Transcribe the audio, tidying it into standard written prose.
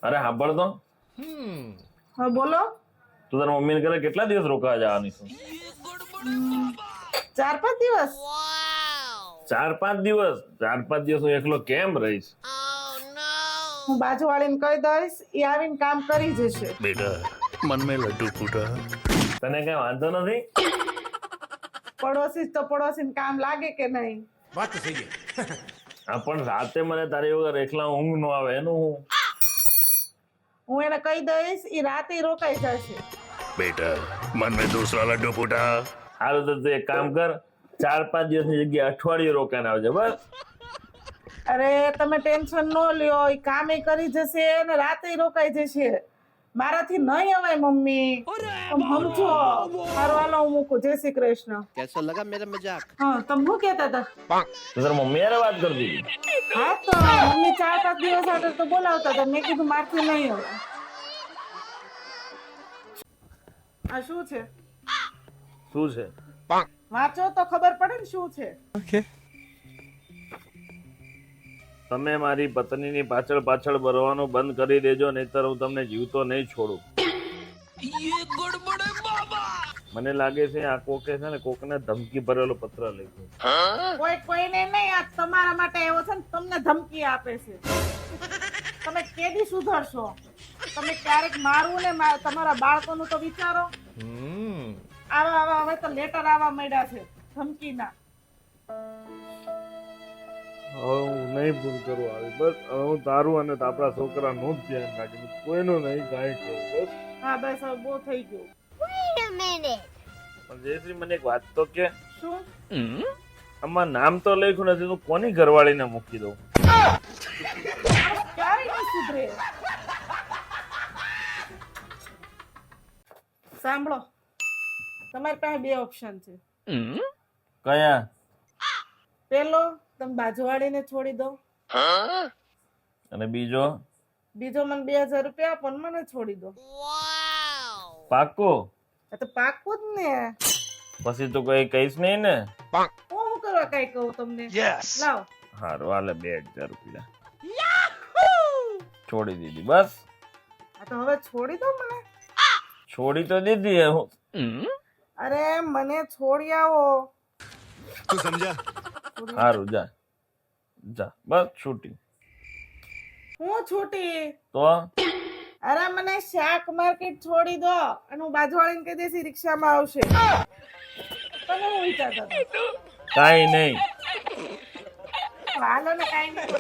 અરે સાંભળ તો, હા બોલો. તું તારા મમ્મીને ઘરે કેટલા દિવસ રોકાવા જવાની છું? 4-5 દિવસ. 4-5 દિવસ? 4-5 દિવસ હું એકલો કેમ રહીશ? હું બાજુવાળીને કહી દઈશ, એ આવીને કામ કરી જશે. बेटा मन में लड्डू फूटा। તને કઈ વાંધો નથી? પડોશી તો પડોશીને કામ લાગે કે નહીં? बात तो सही है। હા, પણ રાતે મને તારી વગર એકલા ઊંઘ ન આવે એનું હું. હું એને કહી દઈશ, એ રાતે રોકાઈ જશે. बेटा मन में दूसरा लड्डू फूटा। હારું તો તું એક કામ કર, 4-5 દિવસની જગ્યાએ અઠવાડિયું રોકાઈને આવજે બસ. અરે તમે ટેન્શન ન લ્યો, એ કામે કરી જશે ને રાતે રોકાઈ જશે. મારાથી નહીં અવાય મમ્મી, તમે સમજો. હારું હાલો હું મૂકું. જય શ્રી કૃષ્ણ. कैसा लगा मेरा मजाक? હા તમે શું કહેતા હતા? તો તારા મમ્મી હારે વાત કરતી હતી? હા તો મમ્મી 4-5 દિવસ આગળ તો બોલાવતા હતા, મેં કીધું મારથી નહીં હવે. આ શું છે? શું છે? વાંચો તો ખબર પડે ને શું છે. તમે મારી પત્નીની પાછળ પાછળ ભરવાનું બંધ કરી દેજો, નહીતર હું તમને જીવતો નહીં છોડું. મને લાગે છે આ કોકે છે ને કોકને ધમકી ભરેલો પત્ર લખ્યો. કોઈને નહીં, આ તમારા માટે એવો છે ને તમને ધમકી આપે છે. તમે કેદી સુધરશો? તમે ક્યારેક મારું ને તમારા બાળકોનું તો વિચારો. આવા હવે તો લેટર આવવા માંડ્યા છે ધમકીના. હવે હું નહીં ભૂલ કરું આવી, બસ હવે હું તારું અને આપણા છોકરાનું જ ધ્યાન રાખીશ, કોઈનું નહીં કાંઈ કહું બસ. હા બસ હવે બહુ થઈ ગયું. પણ જયશ્રી મને એક વાત તો કે, શું? આમાં નામ તો લખ્યું નથી, તું કોની ઘરવાળીને મૂકી દઉં? ક્યારે નહીં સુધરે. સાંભળો, તમારી પાસે 2 ઓપ્શન છે. કયા? પેલો, તમે બાજુવાળીને છોડી દો. અને બીજો? બીજો, મને 2000 રૂપિયા આપો ને મને છોડી દો. પાક્કું? આ તો પાકું જ ને. પછી તો કઈ કહીશ નહીં ને? હું શું કરવા કઈ કહું તમને? લાવ. હારું હાલે 2000 રૂપિયા છોડી દીધી બસ. આ તો હવે છોડી દો મને. છોડી તો દીધી હું. અરે મને છોડી આવો. तू समझा? હારું જા જા બસ છૂટી. હું છૂટી? તો અરે મને શાક માર્કેટ છોડી દો અને હું બાજુવાળીને કહી દઈશ રિક્ષામાં આવશે. તમે હું વિચારતા હતા? કાઈ નહીં. હાલો ને કાંઈ નહીં.